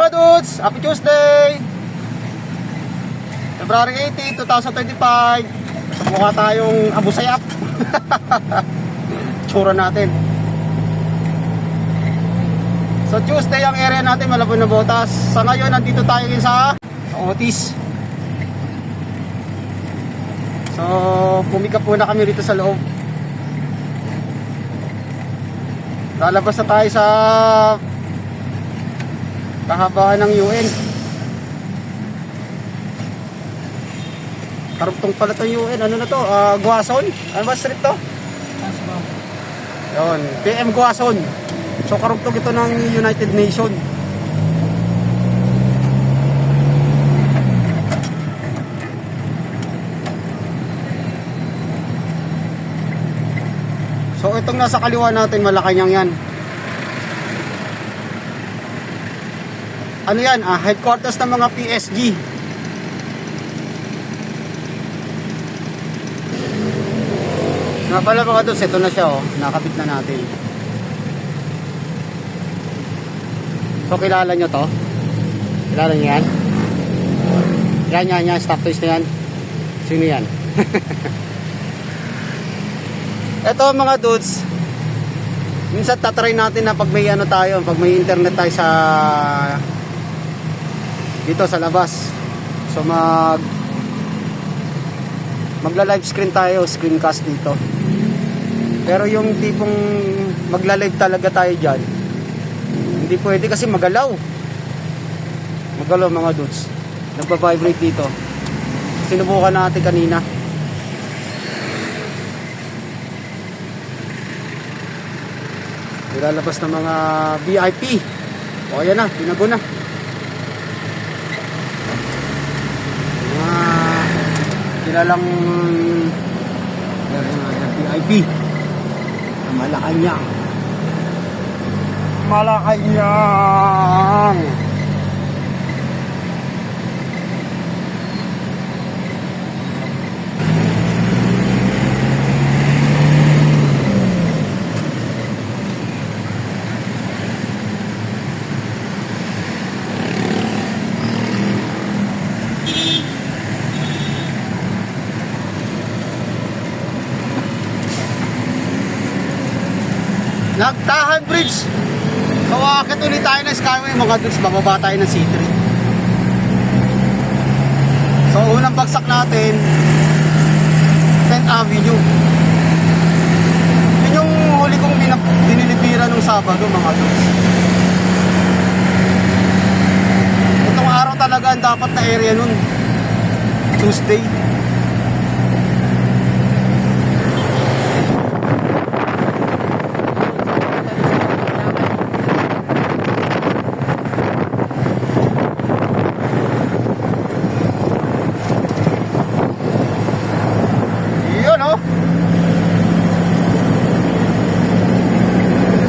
mga dudes! Happy Tuesday! February 18, 2025. Mukha tayong abusayap. Tsura natin. So Tuesday ang area natin, Malabon na Botas. Sa ngayon, nandito tayo sa Otis. So pumikap muna kami rito sa loob. Lalabas na tayo sa kahabaan ng UN. Karugtong pala ito UN. Ano na to? Guason? Ano ba street to? Yun, PM Guason. So karugtong ito ng United Nations. So itong nasa kaliwa natin, Malacanang yan. Ano yan? Headquarters ng mga PSG. Nga pala mga dos, ito na siya, oh. Nakabit na natin. So kilala nyo to? Kilala nyo yan? Yan, stop toys na yan. Sino yan? Ito mga dudes, minsan tatry natin na pag may ano tayo, pag may internet tayo sa dito sa labas. So magla live screen tayo, screencast dito. Pero yung tipong magla-live talaga tayo diyan, hindi pwede kasi magalaw mga dudes. Nagpa-vibrate dito. Sinubukan natin kanina. Nilalabas ng mga VIP. O ayan na, tinago na. Mga kilalang VIP. Malacanang. Malacanang. Nagtahan Bridge. So akit ulit tayo ng Skyway mga dudes, bababa tayo ng C3. So unang bagsak natin 10th Avenue. Yun yung huli kong dinilipira nung Sabado mga dudes. Itong araw talaga ang dapat na area nun, Tuesday.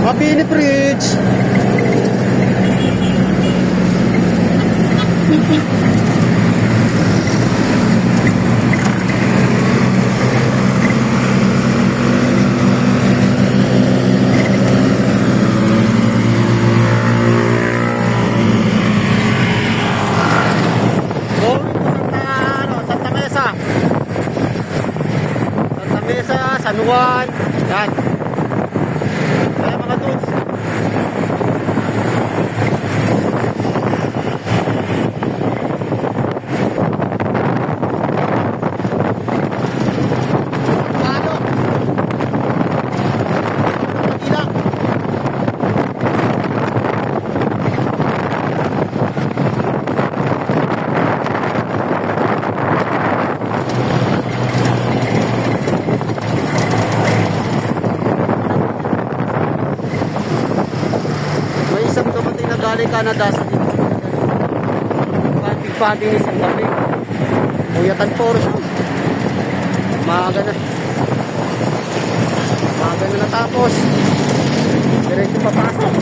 Mabini Bridge. Santa Mesa. Santa Mesa, San Juan. Yan. Kaya mga dudes, galing Canada sa pati ni isang gabi. Uyatan Porsche. Maaga na natapos. Diretso papasok.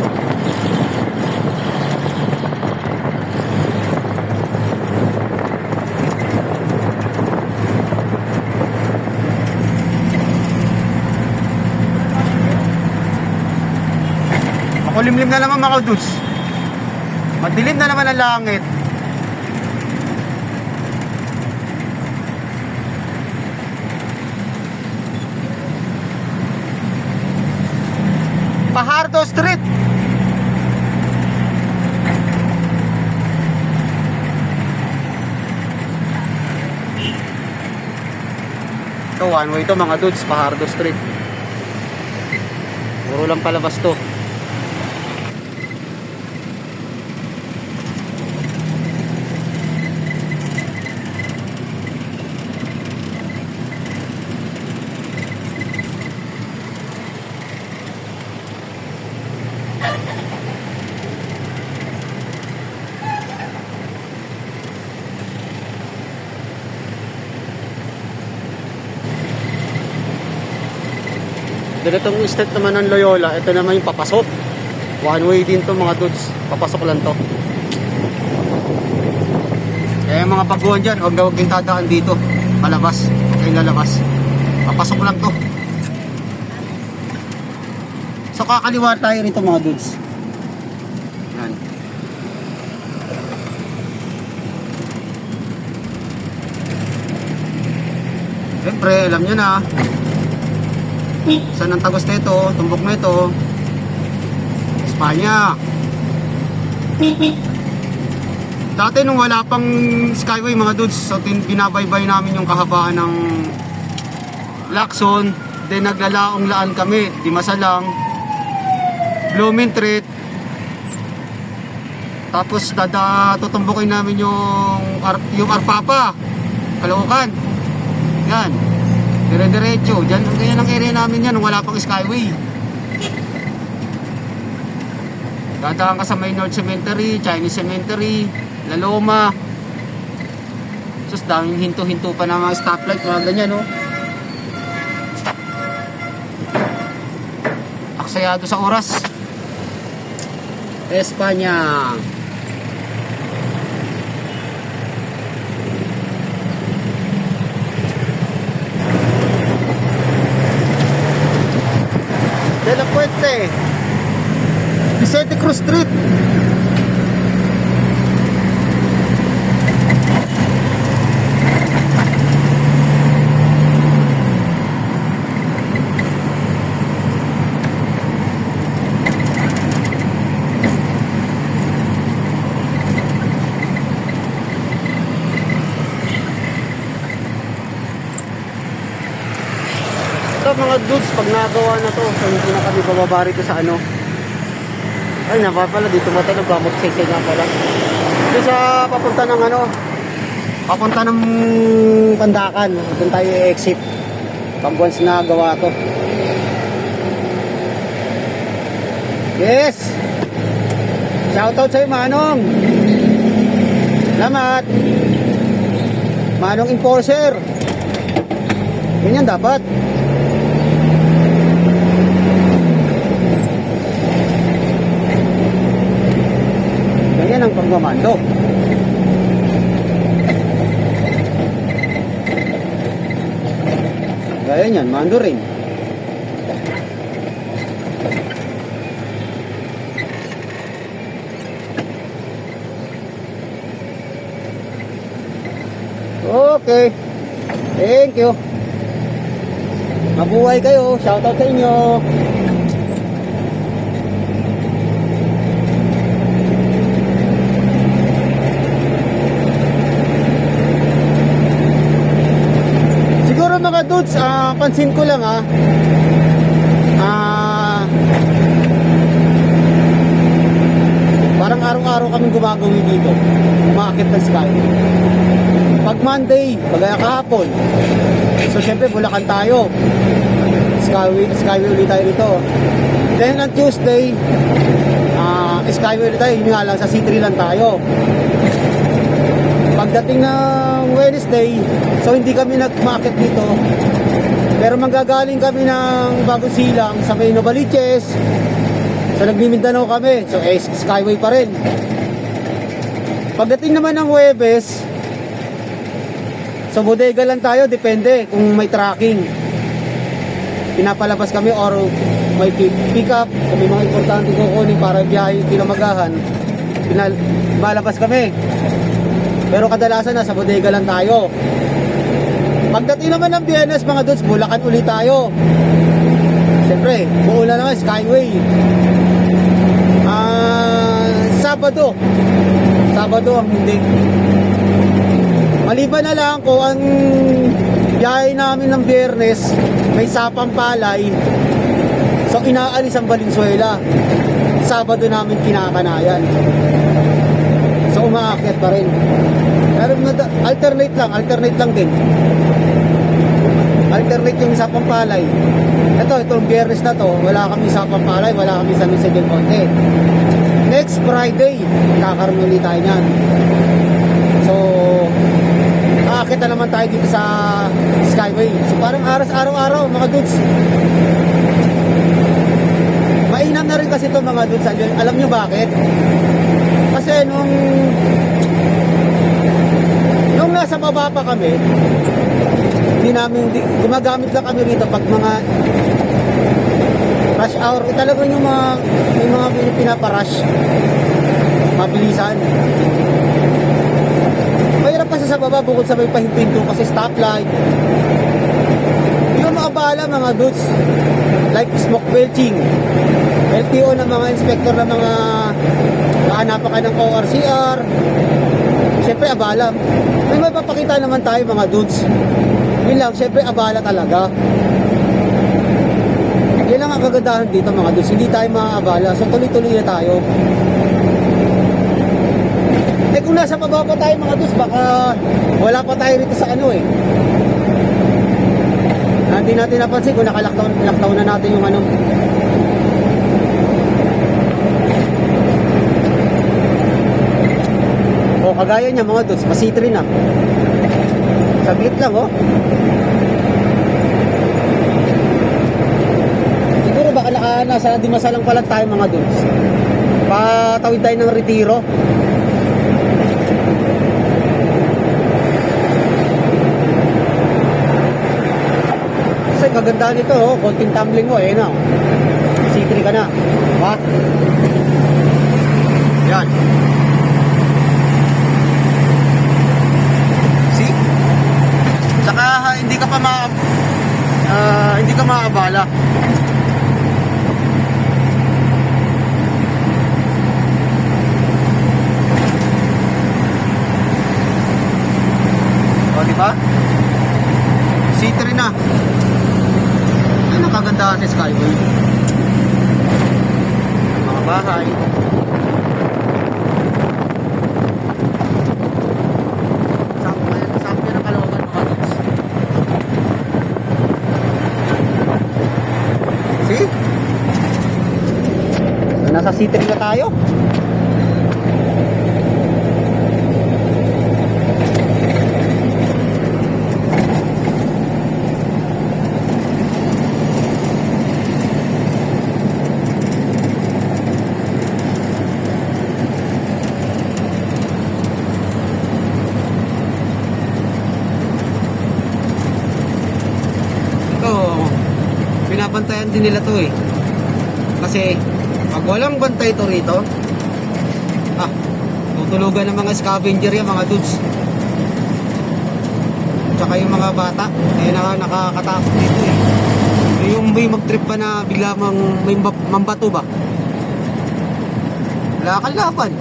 Makulimlim na naman mga dudes. Madilim na naman ang langit. Fajardo Street. Ito, one way to mga dudes, Fajardo Street. Puro lang palabas to. Ganitong street naman ng Loyola, ito naman yung papasok. One way din to mga dudes, papasok lang to. Kaya mga baguhan dyan, huwag na huwag yung tadaan dito. Palabas, huwag kayong lalabas. Papasok lang to. So kakaliwa tayo rito mga dudes. Yan. Siyempre, alam nyo na. Saan ang tagos nito, tumbok nito? Espanya. Dati nung wala pang Skyway mga dudes, so binabaybay namin yung kahabaan ng Lacson. Then naglalaong-laan kami, Dimasalang, Blumentritt. Tapos tutumbukin namin yung Arpapa, Caloocan. Yan. Dire-diretso. Ganyan ang area namin yan nung wala pang Skyway. Dadaan ka sa may North Cemetery, Chinese Cemetery, La Loma. Sus, daming hinto-hinto pa na mga stoplight, mga ganyan, no? Aksayado sa oras. Espanya. De La Puente, Vicente Cruz Street. Mga dudes, pag nagawa na to, so hindi na kami bababa rito sa ano. Ay, napa pala dito mata na magsaysay nga pala. Dito sa papunta ng ano, papunta ng Pandakan. Doon tayo exit pag once nagawa to. Yes, shoutout sa'yo Manong. Salamat Manong Enforcer. Ganyan dapat. Yan ang pagmamando. Gaya niyan, mando rin. Okay. Thank you. Mabuhay kayo. Shoutout sa inyo. Mga dudes, pansin ko lang parang araw-araw kaming gumagawi dito, umaakit ng Skyway. Pag Monday, pagaya kahapon, so syempre Bulacan tayo, Skyway ulit tayo dito. Then on Tuesday, Skyway ulit tayo, yun nga lang, sa C3 lang tayo. Pagdating ng Wednesday, so hindi kami nag-market dito, pero manggagaling kami ng Bagong Silang sa may Novaliches, so nagmi-Mindanao kami, so Skyway pa rin. Pagdating naman ng Huwebes, so bodega lang tayo, depende kung may tracking, pinapalabas kami or may pick up kung may mga importante kukunin para biyahe kinamagahan, malabas kami. Pero kadalasan nasa bodega lang tayo. Pagdating naman ng Biyernes mga dudes, Bulacan ulit tayo. Siyempre, buo na naman Skyway. Sabado ang hindi. Maliban na lang kung ang biyahe namin ng Biyernes may sapang palay, so inaalis ang Valenzuela. Sabado namin kinakanayan, so umaakyat pa rin. Pero alternate lang din. Alternate yung sapang palay. Itong Biyernes na to, wala kami sapang palay, wala kami San Jose del Monte. Next Friday, kakaroon ulit tayo niyan. So, aakit na naman tayo dito sa Skyway. So, parang araw-araw, mga dudes. Mainam na rin kasi ito, mga dudes. Alam nyo bakit? Kasi nung nasa baba pa kami, gumagamit lang kami rito pag mga rush hour. Talagang yung mga pinaparush, mabilisan. Mahirap kasi sa baba bukod sa may pahinto kasi stoplight. Yung maabala mga dudes, like smoke belching, LTO ng mga inspector ng mga naanapan ka ng ORCR. Siyempre abala. May mapapakita naman tayo mga dudes. Yun lang, siyempre abala talaga. Yan lang ang kagandahan dito mga dudes, hindi tayo maaabala. So tuloy-tuloy na tayo. Kung nasa baba pa tayo mga dudes, baka wala pa tayo rito sa hindi natin napansin kung nakalaktaw na natin yung kagaya niya mga dudes, pasitri na. Saglit lang siguro baka nasa Dimasalang pa lang tayo mga dudes. Patawid tayo ng Retiro. Kasi kagandahan nito konting tumbling mo na. C3 ka na. Ha? Yan. See? Saka hindi ka maabala. O, diba? C3 na. Ano kagandahan sa Skyway? Mga bahay. Saan na Caloocan mga dudes? See? Nasa C3 na tayo. Binabantayan din nila to kasi pag walang bantay to rito, tutulugan ng mga scavenger yan mga dudes, tsaka yung mga bata nakakatakot dito yung may magtrip pa na bigla may mambato ba, wala kang laban,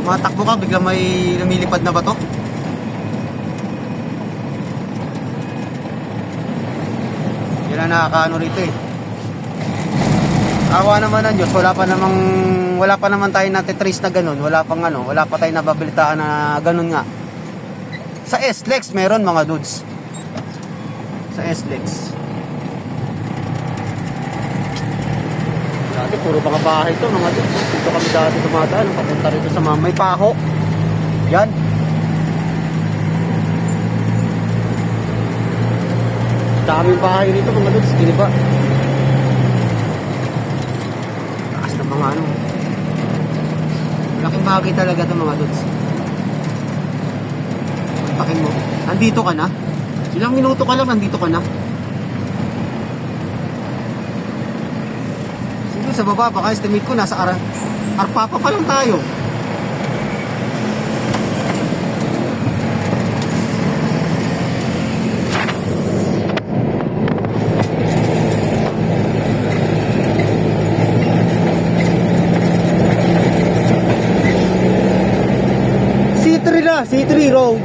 tumatakbo ka bigla may lumilipad na bato. Yan ang nakakaano rito Awa naman ng Diyos, wala pa naman tayo natitrace na ganun, wala pa tayo nababalitaan na ganun nga. Sa SLEX meron mga dudes. Sa SLEX. Dati puro mga bahay to mga dudes. Dito kami dati dumadaan, papunta rito sa May Paho. Yan. Daming bahay rito mga dudes, hindi ba? Taas ng mga laking bagay talaga ito mga dudes. Takin mo, nandito ka na? Ilang minuto ka lang, nandito ka na? sa baba, baka estimate ko nasa Arpapa pa lang tayo. C3 road.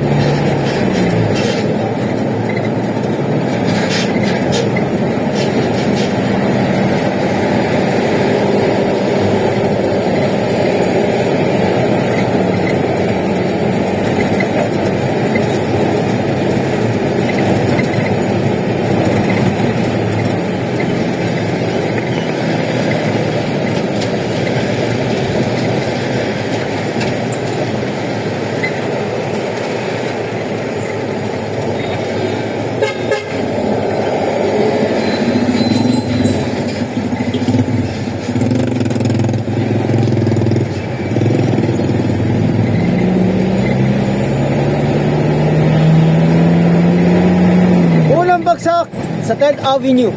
Bagsak sa 10th Avenue.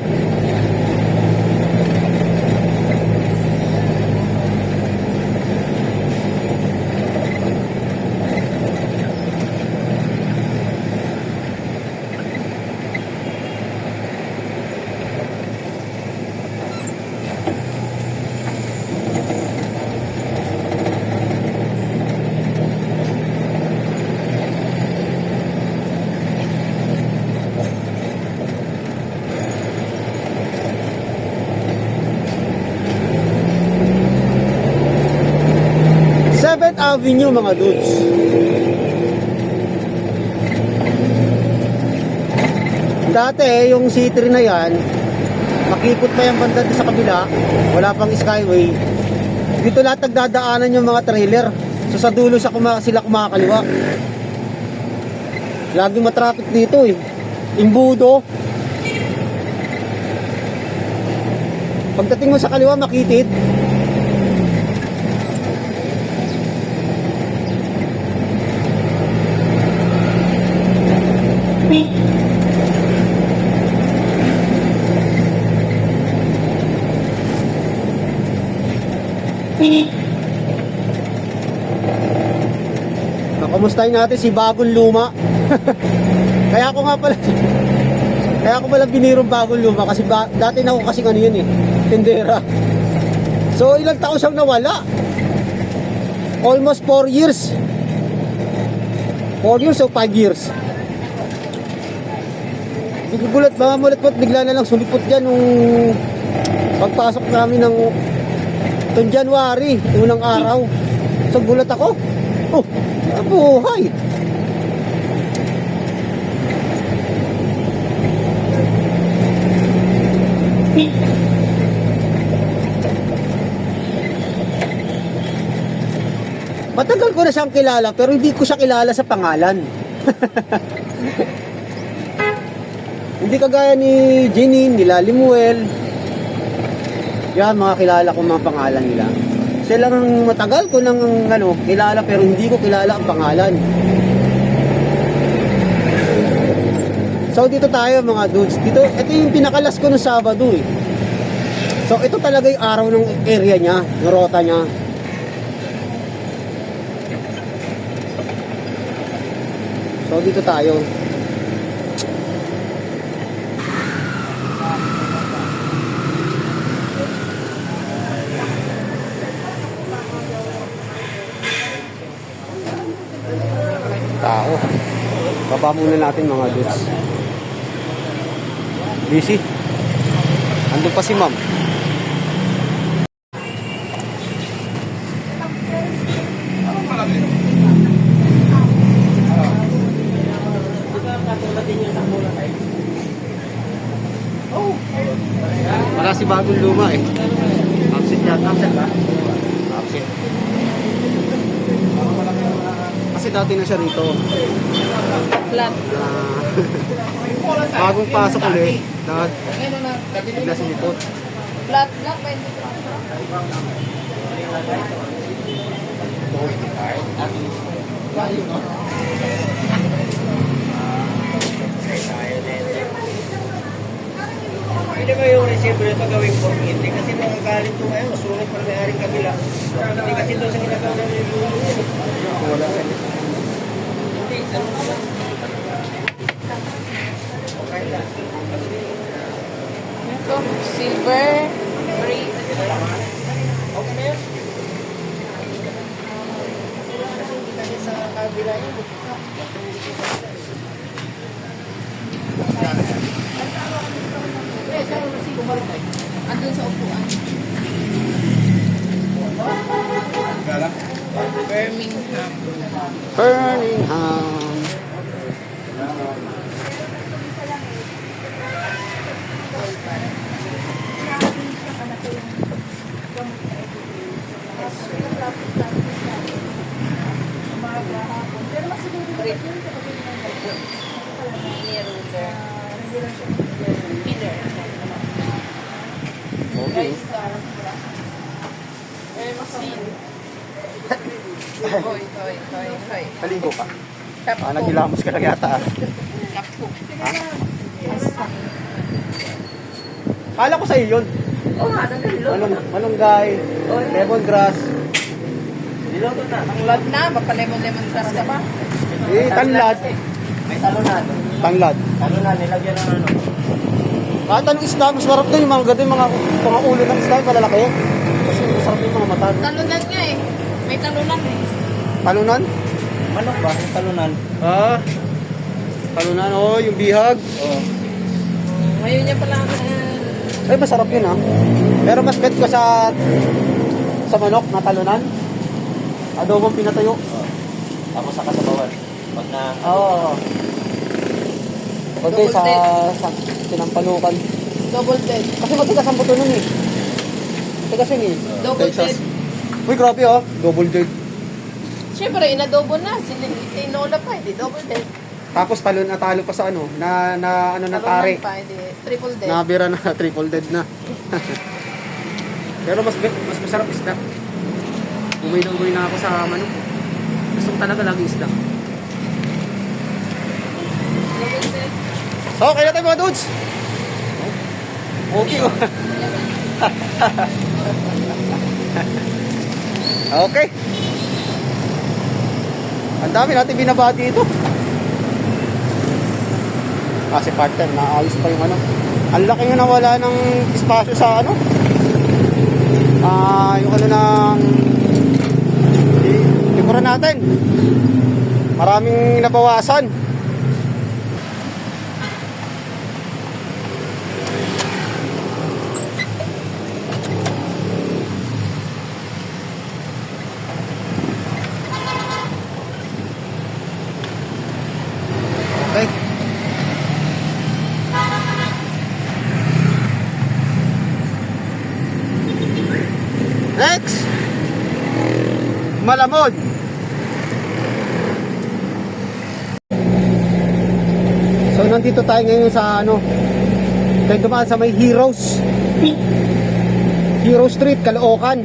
Avenue mga dudes. Dati yung C3 na yan, makikot pa yung banda sa kabila, wala pang skyway. Dito lahat nagdadaanan yung mga trailer. So sa dulo sila kumakaliwa. Laging matraffic dito eh. Imbudo. Pagdating mo sa kaliwa makitid. Kumustahin natin si Bagong Luma. Kaya ako pala binirong Bagong Luma kasi dati na ako kasi ano yun eh, tindera. So ilang taon siyang nawala? Almost 4 years. 4 years o 5 years. Bigulat, mga mulat-mulat, bigla na lang sumipot dyan nung pagpasok namin ng January, unang araw. So gulat ako. Oh, nabuhay. Matagal ko na siyang kilala pero hindi ko siya kilala sa pangalan. Hindi kagaya ni Jeanine, nila Limuel. Yan, mga kilala ko mga pangalan nila. Silang matagal ko nang kilala pero hindi ko kilala ang pangalan. So dito tayo mga dudes. Ito yung pinakalas ko ng Sabado eh. So ito talaga yung araw ng area niya, ng rota niya. So dito tayo. Tao. Baba muna natin mga dudes. Busy. Andun pa si ma'am. Wala si Bagong Luma eh. Absent yata. Absent ba? Absent. Kasi dati na siya rito. Flat. Bagong pasok ulit. Bigla sinipot. Flat ba hindi? Pwede ba yung imposible ito gawing 480 kasi nagagalit ko ngayon, sulit pa may-aring kabila. Hindi kasi doon sa ginagawa ng yung Wala. hindi, ano naman. Okay lang. Ito, silver. Free. Okay na yun. Kasi hindi kasi sa kabila yun. Andun sa upuan. Birmingham. Birmingham. Miller. Okay. Star. Maxine. Hoy. Paligo ka. Kapko. Naghilamos ka lang yata. Kapko. Kala ko sa'yo yun. Oo nga, nagkahilo. Malunggay, lemongrass. Niloto na. Tanglad na. Mapalemon-lemon grass ka pa. Tanlad. May talunan. Tanglad. Talunan, nilagyan ng ano. Kahit anong isda, mas marap doon yung mga ganito, yung mga ulo ng isda, yung malalaki. Kasi masarap yung mga mata. Talunan nga eh. May talunan eh. Talunan? Manok ba? Yung talunan. Talunan, yung bihag. Oo. Ngayon niya pala Ay, masarap yun ha. Pero mas bet ko sa manok na talunan. Adobong pinatayo. Ako sa kasabawan. Pag na... Oo. Okay, sa sinampalukan. double dead. Kasi matigas ang buto nun eh. Matigas yun eh. Double Texas. dead. Uy, grabe oh. Double dead. Siyempre, inadobo na. Tinola pa, hindi double dead. Tapos talo pa sa ano, na tari. Talunan pa, hindi. Triple dead. Nabira na, triple dead na. Pero mas masarap isda. Umuwi na ako sa manok. Gusto ko talaga lagi isda. Double dead. So, okay na tayo mga dudes. Okay. Okay. Ang dami natin binabati ito. Kasi partner, naayos pa yung ano. Ang laki nga nawala ng espasyo sa ano. Yung ano ng likuran natin. Maraming nabawasan. Okay. Next, Malamon. So nandito tayo ngayon sa ano, tayo dumaan sa may Heroes Street, Caloocan.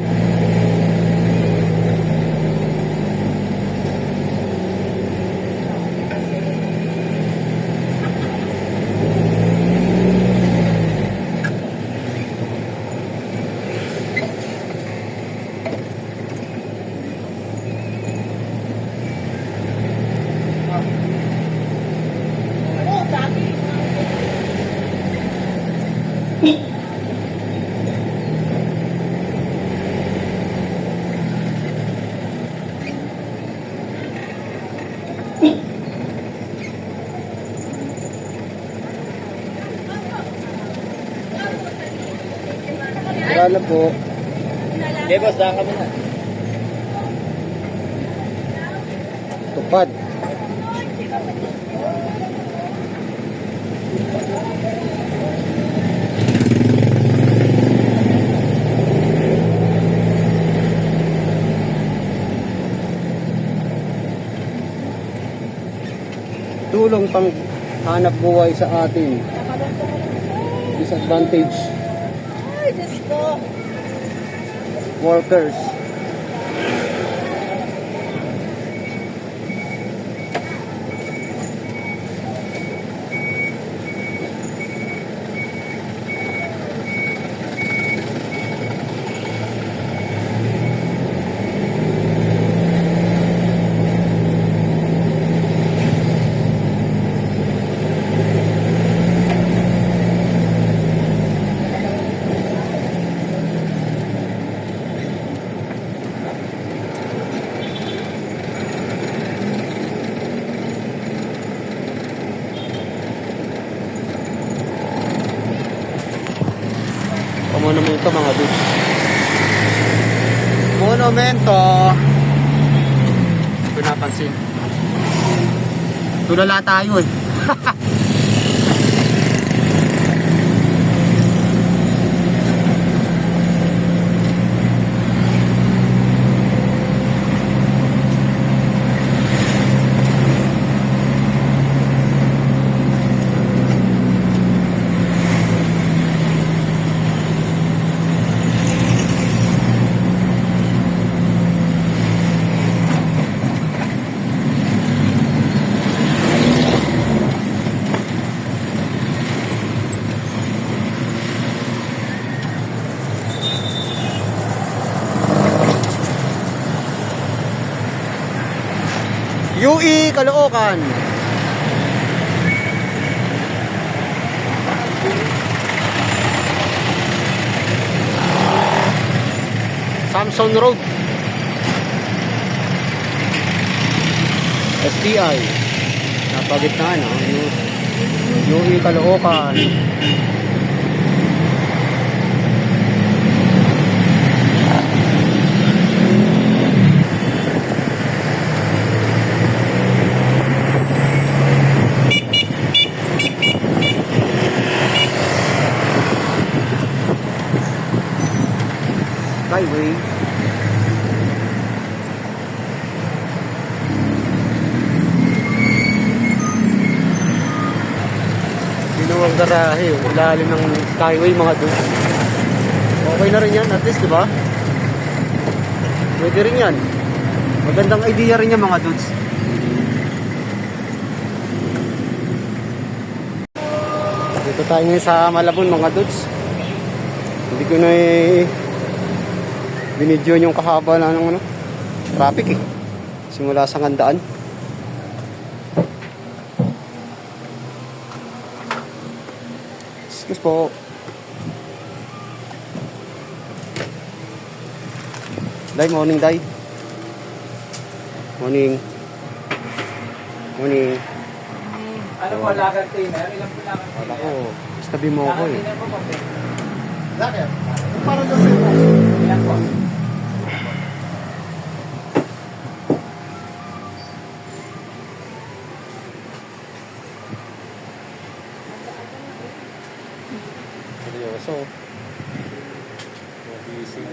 Wala po. Okay, boss, daan ka muna. Tupad. Tulong pang hanap buhay sa atin. Disadvantage. Ay, Diyos ko. Workers. Monumento mga dudes. Monumento. Ito napansin. Tulala tayo eh. UE Caloocan. Samson Road. STI. Napagitnaan, no? UE Caloocan. Highway. Sinuwang garahe, ilalim ng skyway mga dudes. Okay na rin yan, at least, di ba? Pwede rin yan. Magandang idea rin yan mga dudes. Dito tayo ngayon sa Malabon mga dudes. Hindi ko na binidyo yung kahaba na ng traffic eh. Simula sa Ngandaan. Excuse po. Day, morning day. Morning. Morning. Ano po, lakad kayo na? Ilang po lakad kayo? Wala ko. Tabi mo ako eh. Lakad? Para doon sa iba. Ilan po? Seryoso. Mabisi.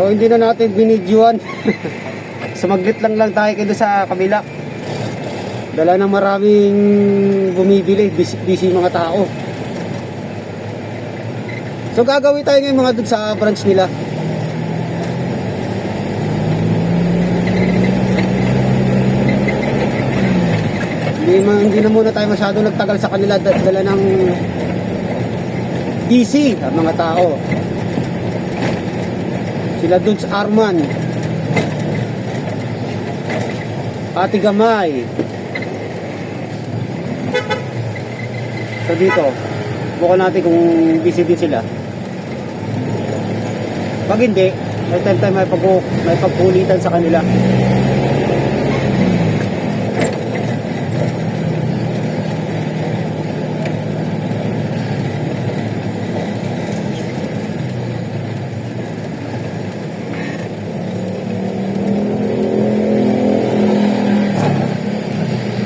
So hindi na natin binidyoan. Sumaglit lang tayo kayo sa kabila. Dala ng maraming bumibili, busy mga tao. So gagawin tayo ngayon mga dun sa branch nila. Hindi na muna tayo masyado nagtagal sa kanila, dala ng busy ang mga tao. Sila Dudes Arman, Ate Gamay. So dito, bukan natin kung busy din sila. Pag hindi, may time may pagpulitan sa kanila.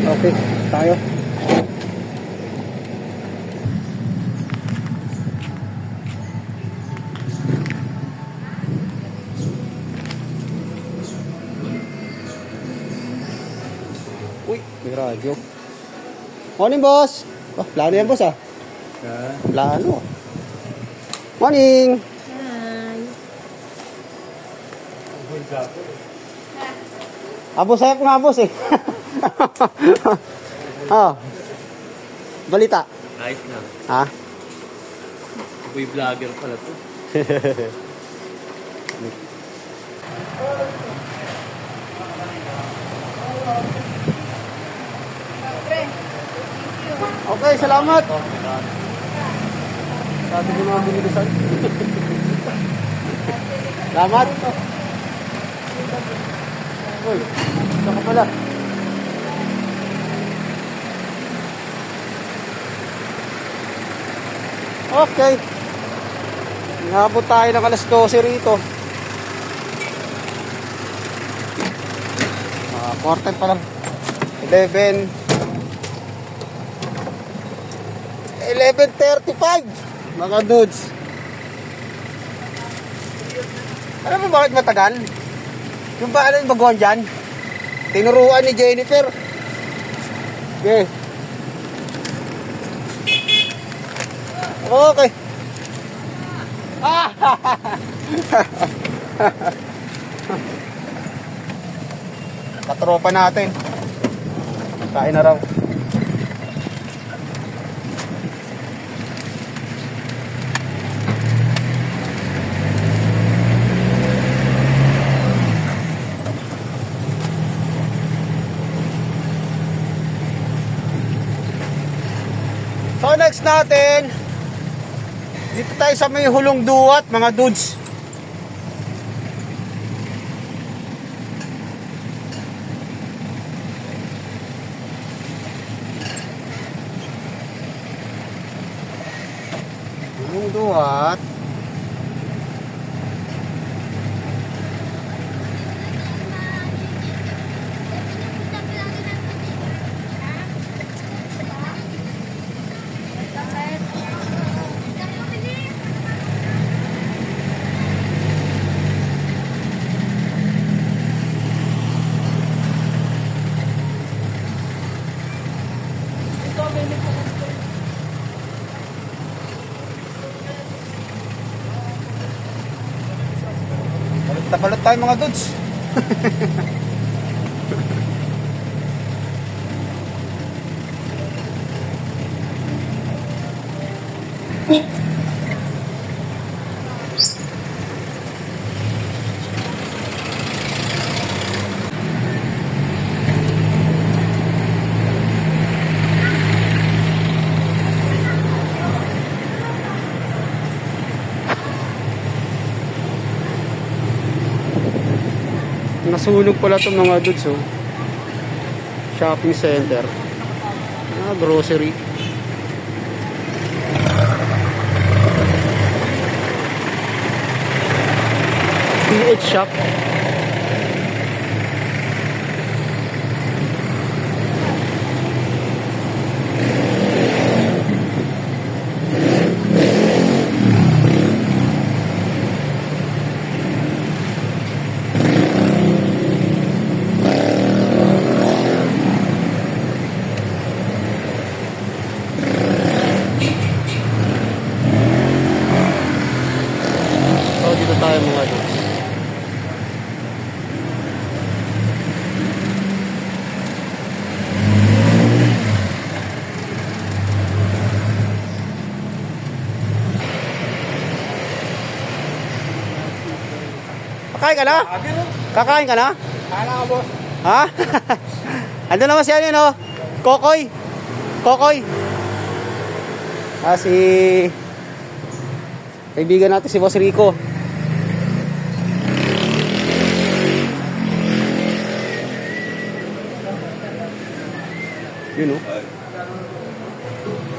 Okay, tayo. Uy, may radyo. Morning, boss. Oh, plano yan, boss, ah. Plano. Morning. Boss, sayap nga, boss, eh. Oh. Balita. Ayos na. Ha? Boy vlogger pala to. Pre, thank you. Okay, salamat. Sabi ko mga binilusan. Salamat. Uy, ito ka pala. Okay. Inabot tayo ng alas 12 rito. Quarter pa lang. 11:35 mga dudes. Alam mo bakit matagal? Yung ba ano yung baguhan dyan? Tinuruan ni Jennifer. Okay. Okay. Katropa natin. Kain na raw. So next natin, dito tayo sa may Hulong Duat mga dudes. Hulong Duat. Balot tayo mga dudes. Nasunog pala itong mga dudes, oh. Shopping center. Grocery. PH shop. Dito tayo mga dudes. Kakain ka na? Kakain ka na? Kala ka, boss. Ha? Ando naman siya yun, oh. Kokoy. Kokoy. Si kaibigan natin si Boss Rico. Yun, oh.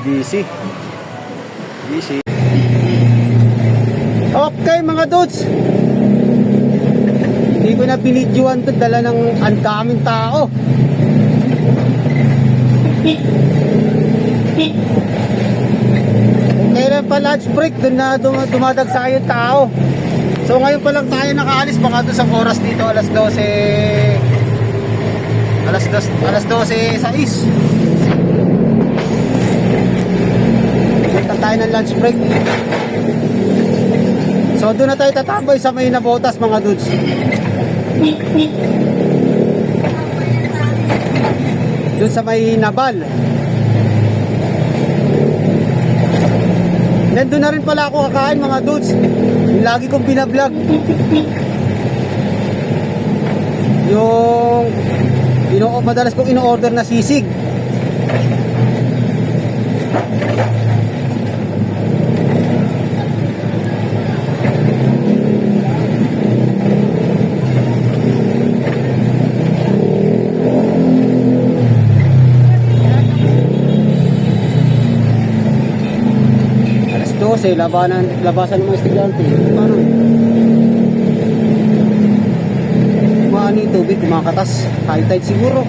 Busy. Okay mga dudes, hindi ko na binidyoan to, dala ng ang daming tao. Kailan pa lunch break, doon na dumadagsa yung tao. So ngayon pa lang tayo nakaalis, baka doon sa oras dito alas 12 6. Punta tayo ng lunch break. So doon na tayo tatambay sa may Nabotas mga dudes. Doon sa may Nabal. Then doon na rin pala ako kakain mga dudes. Yung lagi kong binablog. Yung madalas kong ino-order na sisig. Alas 12, labasan ng mga estudyante. Paano? Kumaano yung tubig, kumakatas. High tide siguro.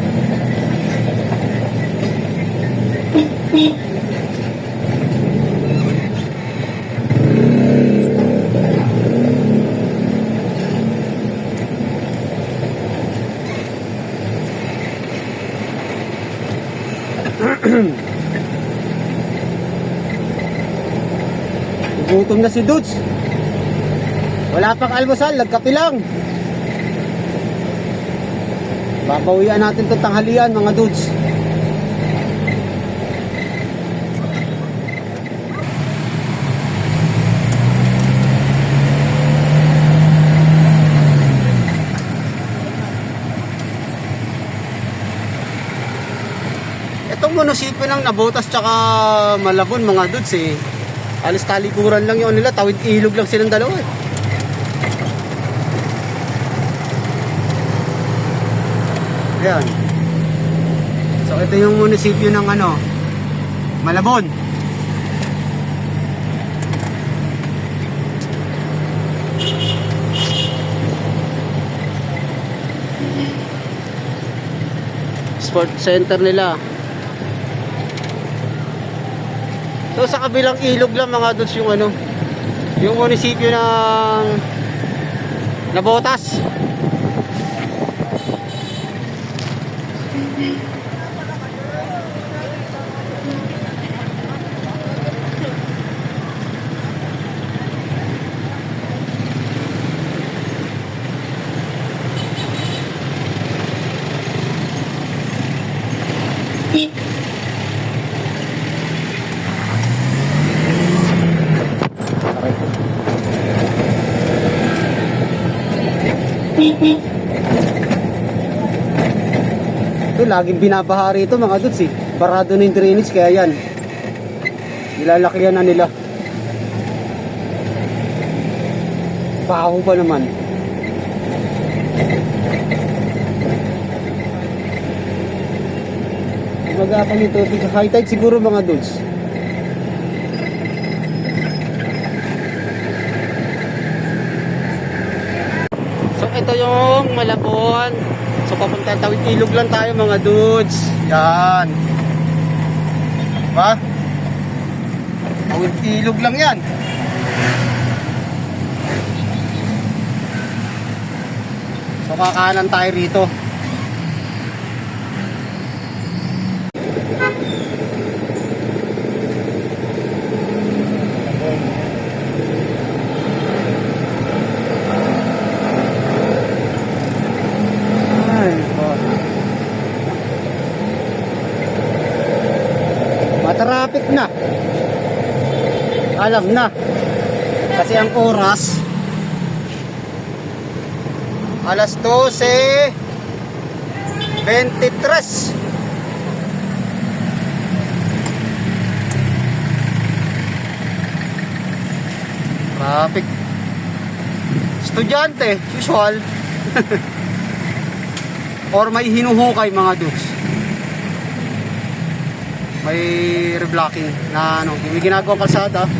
Gutom na si Dudes. Wala pang almusal, nagkape lang. Babawian natin itong tanghalian mga Dudes. Itong munisipyo ng Nabotas tsaka Malabon mga Dudes alis talikuran lang yun nila, tawid ilog lang silang dalawa Ayan. So ito yung munisipyo ng Malabon. Sport center nila. So sa kabilang ilog lang mga Dudes yung munisipyo ng Nabotas. Ito, laging binabahari ito mga Dudes Barado na yung drainage kaya yan. Nilalakyan na nila. Baho pa naman. Mag-aapang ito sa high tide siguro mga Dudes. So ito yung Malabon. So papunta tawid ilog lang tayo mga Dudes. Yan. Diba? Tawid ilog lang yan. So kakanan tayo rito. Matraffic na. Alam na. Kasi ang oras alas 12:23. Traffic. Estudyante, usual. Or may hinuhukay mga Dudes. May reblocking na may ginagawa kalsada.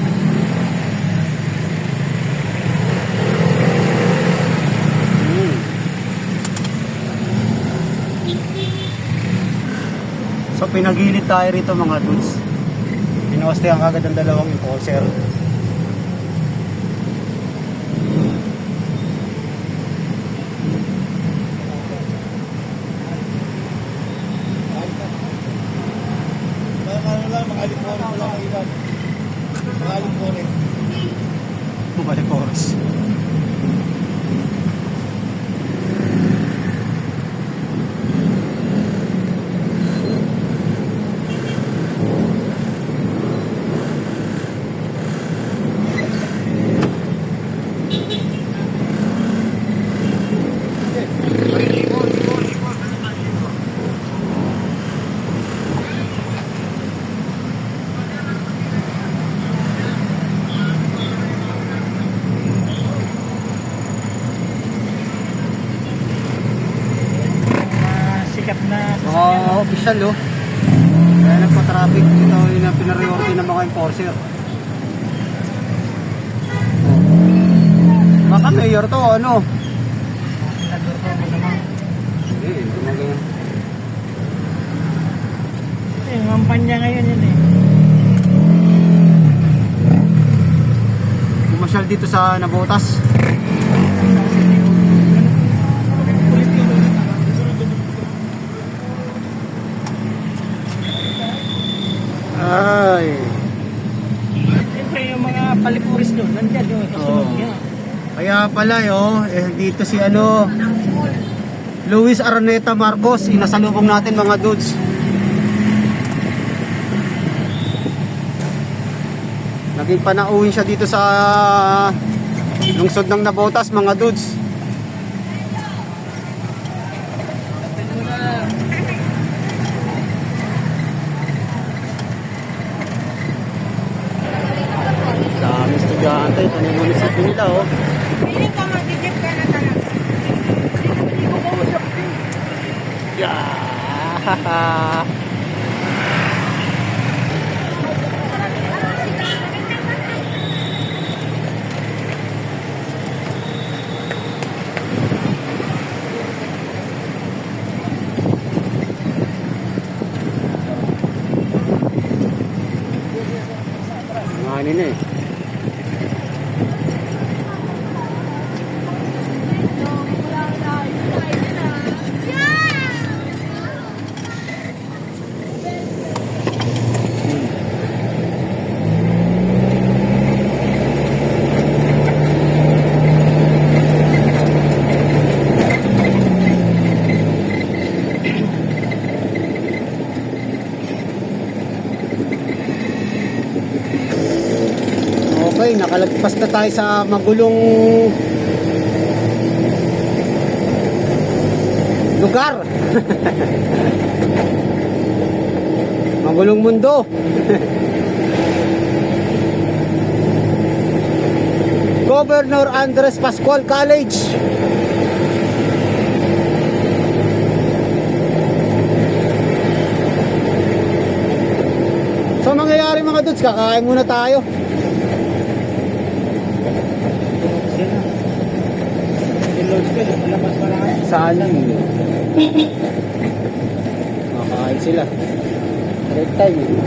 So pinagilid tayo rito mga Dudes. Pinuwaste ang kagad ang dalawang enforcer. Bumalik oras. official oh. Kaya nagpa-traffic. Ito yung pinariority ng mga enforcer. Oh. Baka mayor to ano? Eh, gumaganyan. Kampanya ngayon yun eh. Pumasyal dito sa Nabotas. Ay. Siyempre yung mga palipuris doon, nandyan yung kasunod Oo. niya. Kaya pala dito si Luis Araneta Marcos, inasalubong natin mga dudes. Naging panauhin siya dito sa lungsod ng Nabotas mga dudes. Sa aming estudyante, ito na yung munisipyo nila oh. Piling ka magigip ka na talaga. Hindi ko kausap din. Yeah. Ano na eh. Okay, nakalagpas na tayo sa magulong lugar. Magulong mundo. Governor Andres Pascual College. So mangyayari mga dudes, kakain muna tayo. Saan yun? Makakain sila. Break time eh.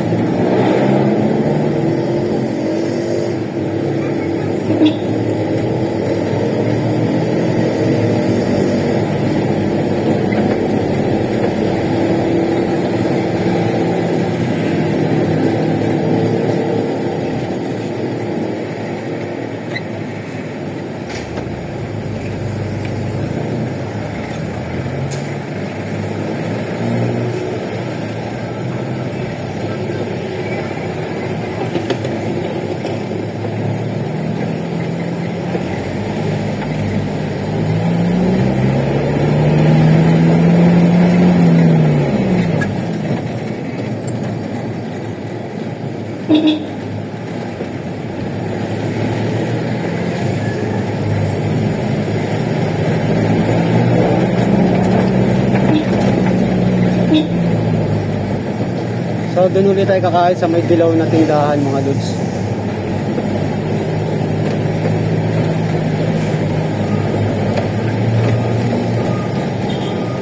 So doon ulit tayo kakain sa may dilaw na tindahan mga dudes.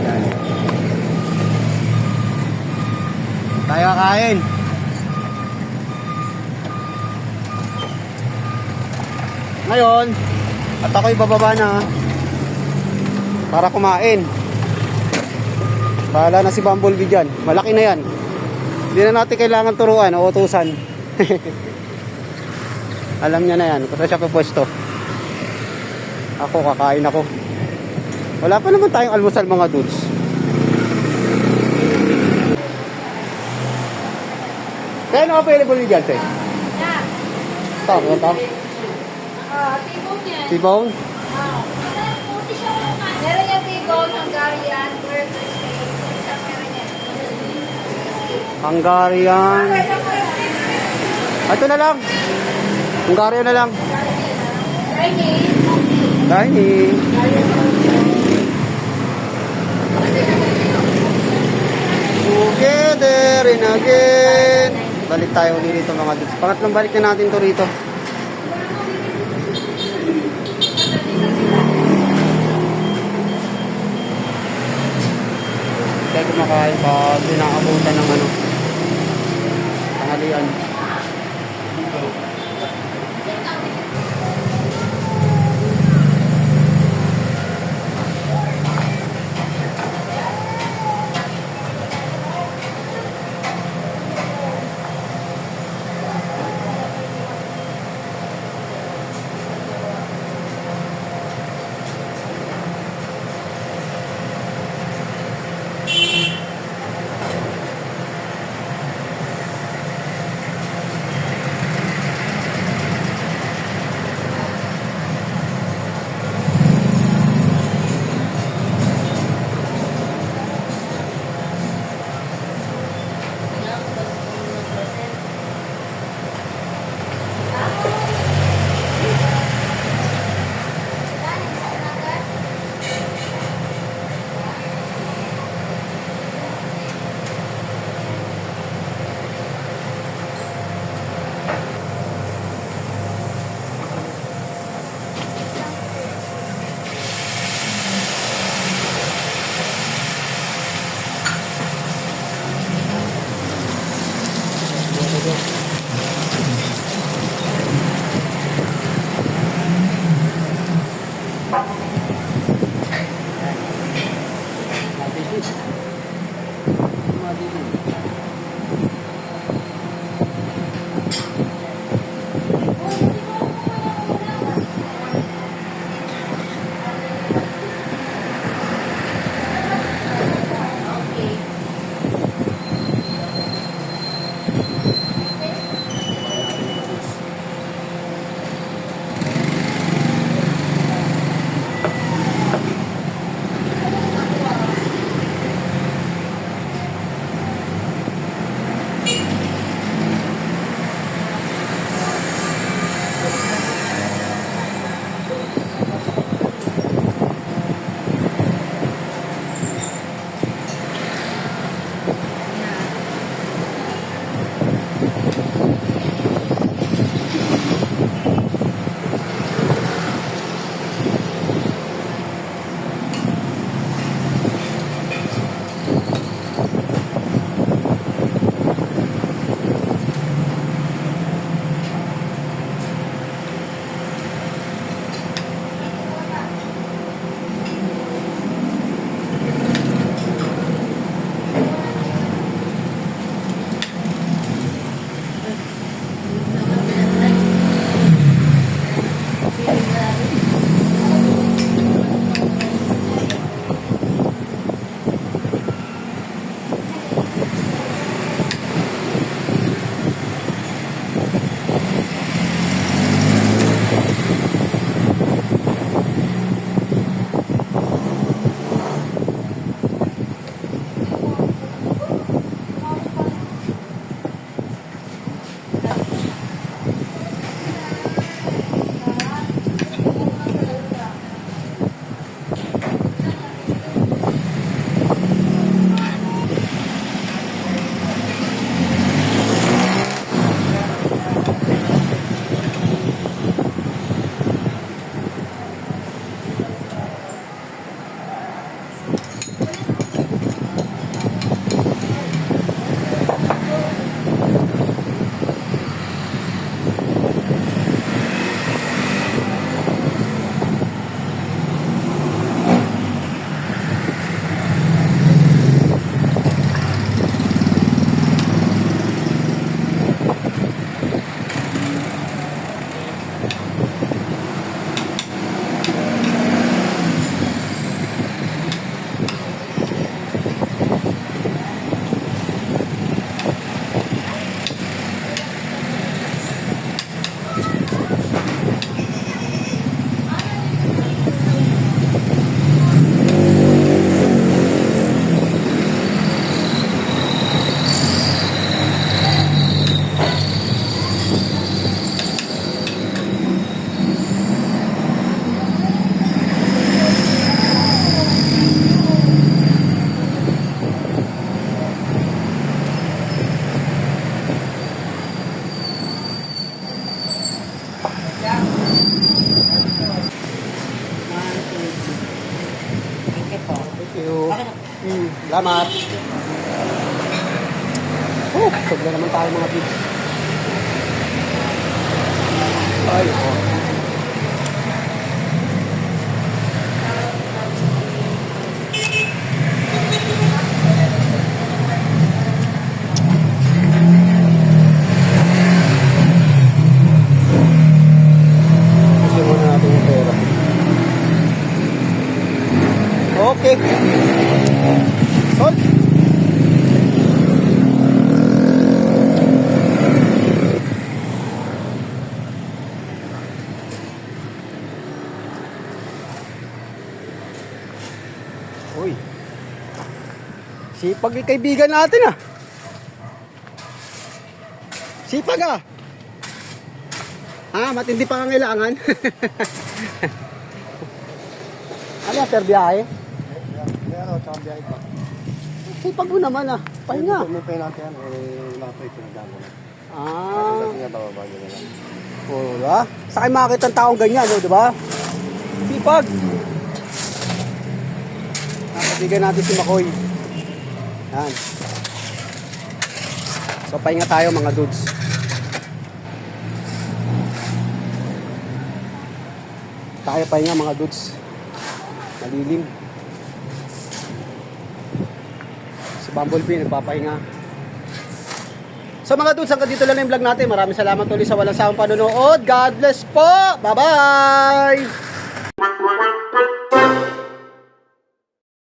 Yan. Tayo kakain. Ngayon, at ako'y bababa na para kumain. Bahala na si Bumblebee dyan. Malaki na yan. Hindi na natin kailangan turuan o utusan. Alam niya na yan. Kung siya pupwesto. Ako, kakain ako. Wala pa naman tayong almusal mga dudes. Kaya ano available ni dyan, Sir? Yeah. Ito, ito. T-bone yan. T-bone? Meron yung T-bone, Hungarian, burger steak. Meron yan. Hungarian. Ito na lang. Hungarian na lang. Chinese. Dining. there and again. Balik tayo ulit dito mga dudes. Pangatlong balik na natin to rito. Kaya kumakain pa, dinakabutan ng ano, tanghalian. Salamat. Oh, sobra naman tayo mga pigs. Ay, oh. Kasi muna natin yung pera. Okay. Salt. Uy. Sipag yung kaibigan natin ah. Sipag ah. Ah, matindi pa kailangan. Ano, per biyahe? Meron, tsaka biyahe pa. Sipag mo naman ah. Pahinga. May penalty yan, wala pa ito nagdamo na. Ah. Kasi nga bababa nyo na lang. Wala. Sa akin makakita ang taong ganyan, no, di ba? Sipag. Nakabigyan natin si Makoy. Yan. So, pahinga tayo mga dudes. Tayo pahinga mga dudes. Malilim. Si Bumblebee nagpapahinga. So mga dudes, hanggang dito lang yung vlog natin. Maraming salamat ulit sa walang sawang panonood. God bless po! Bye-bye!